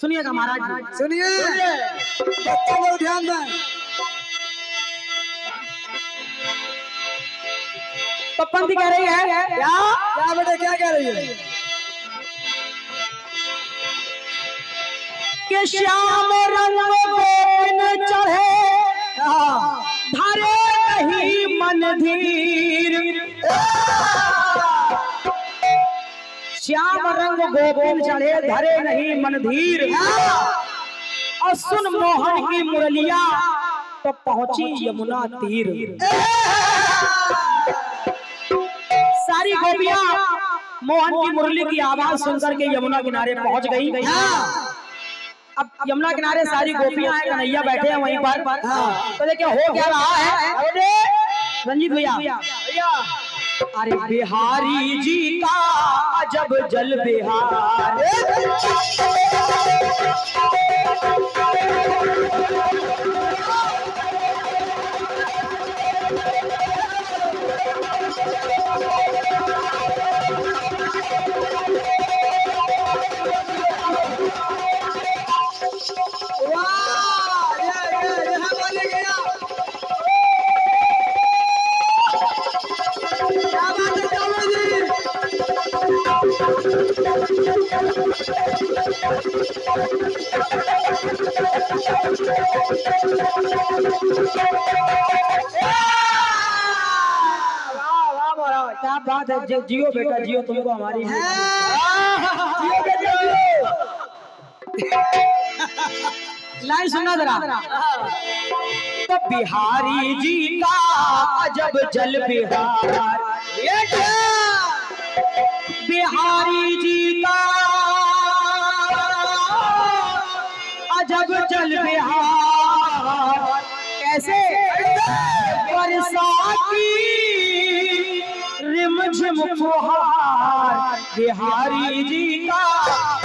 सुनिएगा महाराज जी, सुनिए बच्चों को ध्यान दें। तो पंथी कह रही है क्या क्या बेटे क्या कह रही है? कि श्याम रंग गोविंद चढ़े धरे नहीं मन धीर। श्याम रंग गोविंद चढ़े धरे नहीं मन धीर। और सुन मोहन की मुरलिया तो पहुंची यमुना तीर। सारी गोपियां मोहन की मुरली की आवाज सुनकर के यमुना किनारे पहुंच गई। अब यमुना किनारे सारी गोपियां हैं, कन्हैया बैठे हैं वहीं पर। तो देखिए हो क्या रहा है रंजीत भैया। अरे बिहारी जी का अजब जल बिहार। क्या बात है, जियो बेटा जियो, तुमको हमारी लाइन सुनना जरा। तो बिहारी जी का अजब जल बिहार। बिहारी जी का अजब जल बिहार। कैसे? बरसाती रिमझिम फुहार। बिहारी जी का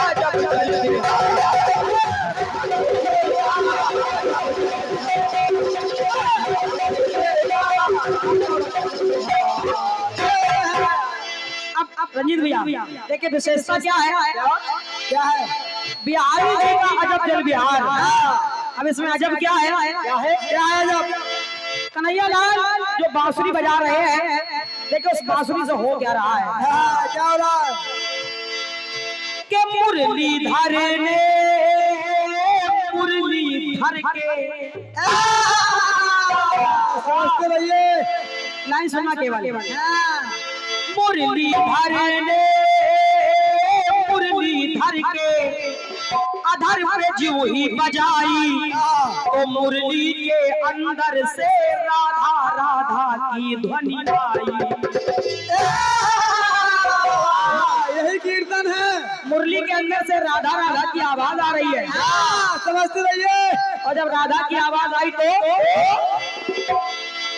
अजब जल बिहार। अब रंजीत भैया देखिए विशेषता क्या है? क्या है? बिहारी जी का अजब जल बिहार। अब इसमें अजब क्या है? क्या है अजब? कन्हैया लाल जो बांसुरी बजा रहे हैं, देखिए उस बांसुरी से हो क्या रहा है। क्या हो रहा है? कि मुरली धरने मुरली धर के। समझते रहिए, लाइन सुनना केवल। मुरली धरने मुरली धर के अधर पे जो ही बजाई तो मुरली के अंदर से राधा राधा की ध्वनि आई। यही कीर्तन है। मुरली के अंदर से राधा राधा की आवाज आ रही है। समझते रहिए। और जब राधा की आवाज आई तो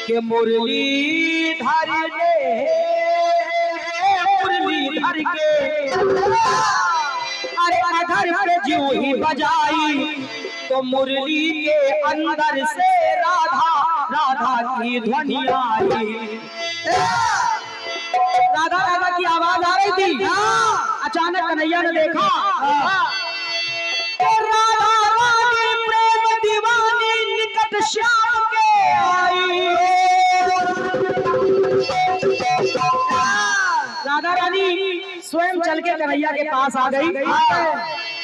कि मुरली धरने मुरली धर के अरे अधर पे जो ही बजाई तो मुरली के अंदर से राधा राधा की ध्वनि आई। राधा राधा की आवाज आ रही थी। अचानक कन्हैया ने देखा राधा रानी प्रेम दीवानी निकट श्याम के आई। राधा रानी स्वयं चल के कन्हैया के पास आ गई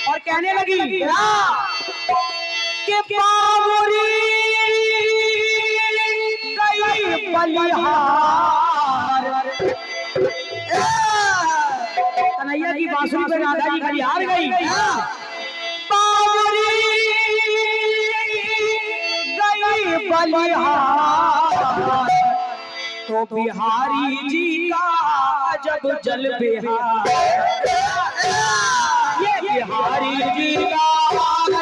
और कहने लगी कि बाबुरी गई बलिहार। कन्हैया की बांसुरी पे राधा जी बलिहार गई। बाबुरी गई बलिहार तो बिहारी जी का अजब जल बिहार। ये बिहारी जी का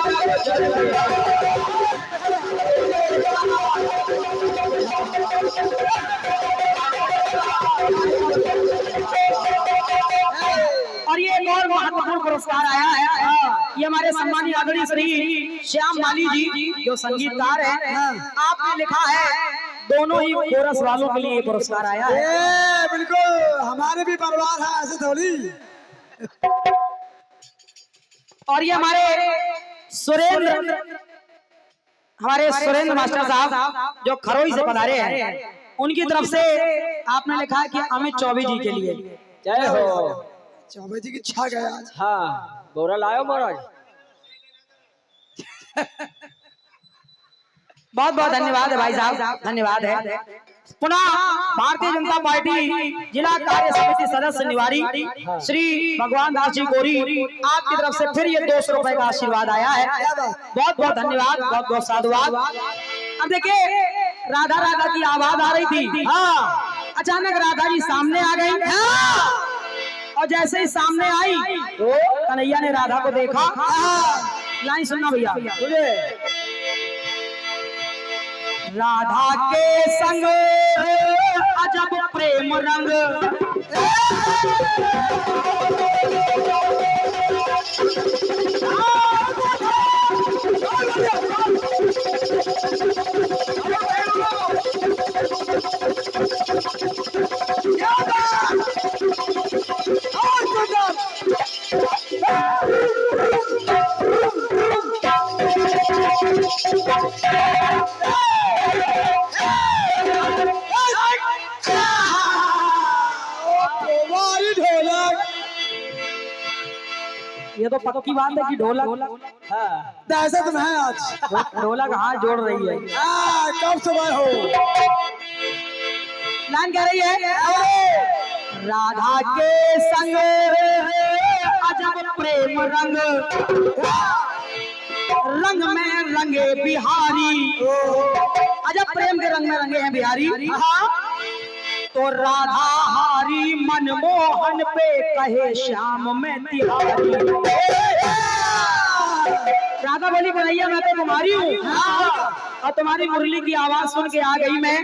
अजब जल बिहार। और ये एक और महत्वपूर्ण पुरस्कार आया है। ये हमारे सम्मानित आदरणीय श्री श्याम माली जी जो संगीतकार हैं, आपने लिखा है। दोनों ही कोरस वालों के लिए पुरस्कार आया है। बिल्कुल हमारे भी परिवार है, ऐसे थोड़ी। और ये हमारे सुरेंद्र मास्टर साहब जो खरोई से पधारे हैं, उनकी तरफ से आपने लिखा है कि अमित चौबे जी के लिए जय हो। चौबे जी की छा गया आज। हाँ, बोरा लायो महाराज। बहुत बहुत धन्यवाद है भाई साहब, धन्यवाद है। पुनः भारतीय जनता पार्टी जिला कार्य समिति सदस्य निवारी श्री भगवान दास जी गोरी, आपकी तरफ से फिर ये 200 रुपए का आशीर्वाद आया है। बहुत बहुत धन्यवाद, बहुत बहुत साधुवाद। अब देखिए, राधा राधा की आवाज आ रही थी। हाँ, अचानक राधा जी सामने आ गई। और जैसे ही सामने आई तो कन्हैया ने राधा को देखा। लाइन सुनना भैया। राधा के संग अजब प्रेम रंग, ये तो पक्की बात है कि ढोलक दहशत में है आज। ढोलक हाथ जोड़ रही है। कब सुबह हो। लाइन कह रही है, राधा के संग अजब प्रेम रंग, रंग में रंगे बिहारी। अजब प्रेम के रंग में रंगे हैं बिहारी। तो राधा हारी मनमोहन पे कहे श्याम में तिहारी। राधा बोली कन्हैया मैं तो कुमारी हूँ और तुम्हारी मुरली की आवाज सुन के आ गई मैं।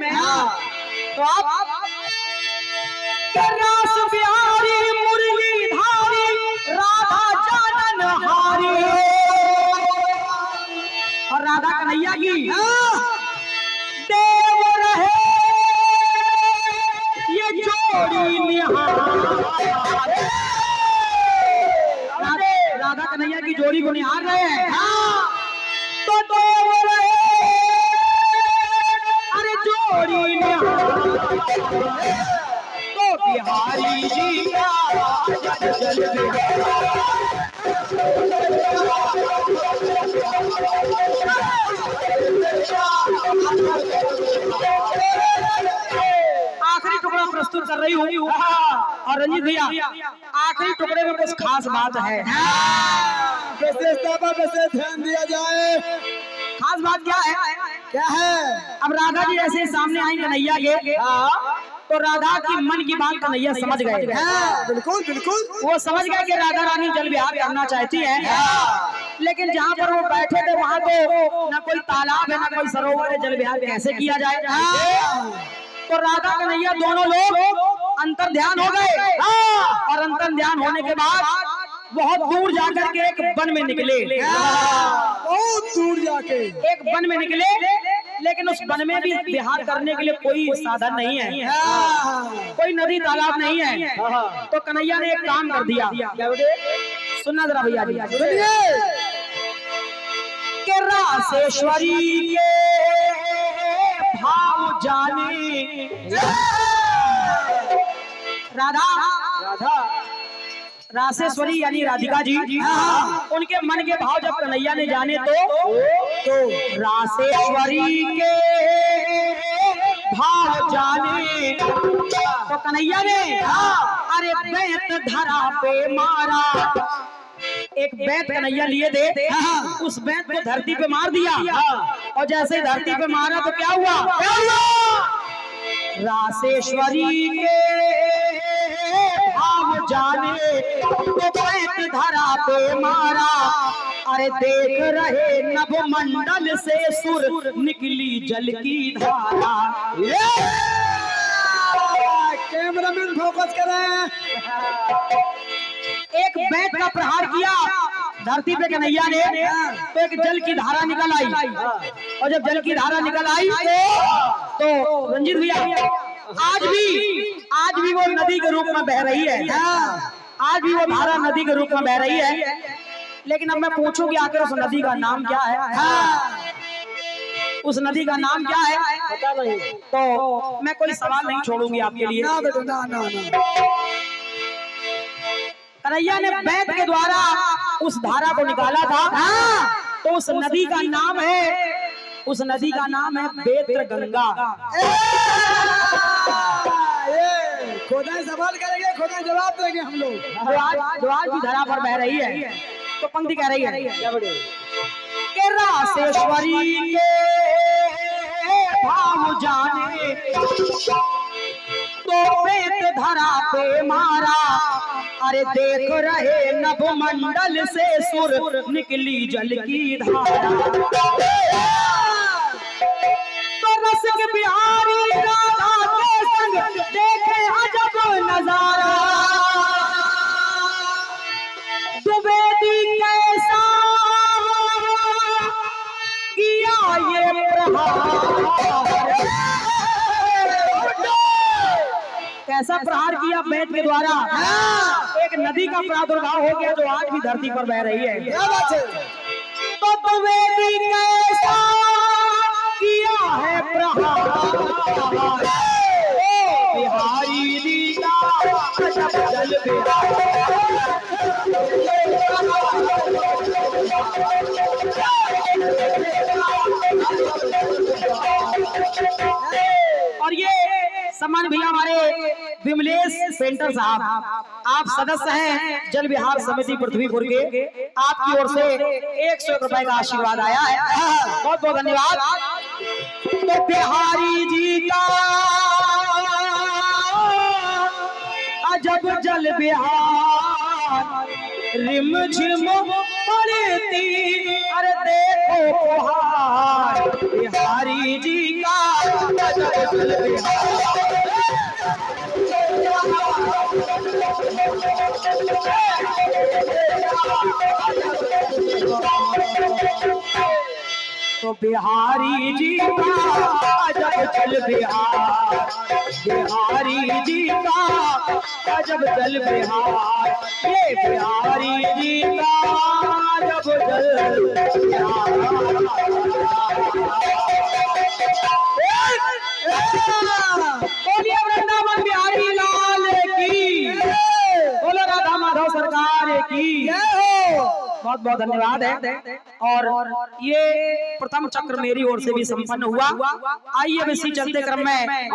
तो आप रास बिहारी मुरली धारी राधा जानन हारी। और राधा कन्हैया की देव रहे ये जोड़ी निहार। राधा कन्हैया की जोड़ी को निहार रहे हैं। तो देव रहे अरे जोड़ी निहार। तो बिहारी जी का जल आखिरी टुकड़ा प्रस्तुत कर रही हूँ। और रंजीत भैया, आखिरी टुकड़े में कुछ खास बात है। विशेषता पर विशेष ध्यान दिया जाए। खास बात क्या है? क्या है? अब राधा जी ऐसे सामने आई कन्हैया के, तो राधा की मन की बात कन्हैया समझ गए। बिल्कुल बिल्कुल। वो समझ गए कि राधा रानी जल विहार करना चाहती है। लेकिन जहाँ पर वो बैठे थे वहाँ तो न कोई तालाब है न कोई सरोवर है, जल विहार कैसे किया जाए? तो राधा कन्हैया दोनों लोग अंतर ध्यान हो गए। और अंतर ध्यान होने के बाद बहुत दूर जाकर के एक वन में निकले। बहुत दूर जाके एक वन में निकले, लेकिन उस वन में भी विहार करने के लिए कोई साधन नहीं है, कोई नदी तालाब नहीं है। तो कन्हैया ने एक काम कर दिया। सुनना जरा भैया जी। के रासेश्वरी के भाव जाने राधा रासेश्वरी यानी राधिका जी, उनके मन के भाव जब कन्हैया ने जाने तो रासेश्वरी के भाव जाने तो कन्हैया ने अरे बेत धरा पे मारा। एक बेत कन्हैया लिए थे, उस बेत को धरती पे मार दिया। और जैसे ही धरती पे मारा तो क्या हुआ? रासेश्वरी के भाव जाने तो बेत धरा पे मारा। अरे देख रहे नभ मंडल से सुर निकली जल की धारा। कैमरामैन फोकस करें। एक बेत का प्रहार किया धरती पे कन्हैया ने, तो एक जल की धारा निकल आई। और जब जल की धारा निकल आई तो रंजीत भैया आज भी वो नदी के रूप में बह रही है। आज भी वो धारा नदी के रूप में बह रही है। लेकिन अब मैं पूछूं कि आखिर उस नदी का नाम क्या है? उस नदी का नाम क्या है? पता नहीं। तो मैं कोई सवाल नहीं छोड़ूंगी आपके लिए। ना बेटा ना ना ना। कन्हैया ने बैत के द्वारा उस धारा को निकाला था। तो उस नदी का नाम है, उस नदी का नाम है बेत्र गंगा। खुदा सवाल करेंगे, खुदा जवाब देंगे हम लोग। जो आज भी धरा पर बह रही है, तो पंक्ति कह रही है क्या बड़े? कि रासेश्वरी के भाव जाने तो बेत धरा पे मारा। अरे देख रहे नभ मंडल से सुर निकली जल की धारा। तो रसिक बिहारी राधा के संग देखे अजब नजारा। द्विवेदी कैसा किया ये प्रहार, कैसा प्रहार किया बैत के द्वारा। एक नदी का प्रादुर्भाव हो गया जो आज भी धरती पर बह रही है। क्या बात है? तो द्विवेदी कैसा किया है प्रहार, बिहारी लीला अजब जल और ये सम्मान भैया हमारे विमलेश पेंटर साहब, आप सदस्य हैं जल विहार समिति पृथ्वीपुर के। आपकी ओर से 101 रुपए का आशीर्वाद आया है, बहुत बहुत धन्यवाद। तो बिहारी जी का अजब जल विहार रिम झिम पड़ती। अरे देखो फुहार बिहारी जी का अजब जल विहार। तो बिहारी जी का अजब जल विहार, बिहारी जी का अजब जल विहार, ये बिहारी जी का अजब जल विहार। बोलिए वृंदावन बिहारी लाल की, बोलो राधा माधव सरकार की। बहुत बहुत धन्यवाद है। और ये प्रथम चक्र मेरी ओर से भी संपन्न हुआ। आइए अब इसी चलते क्रम में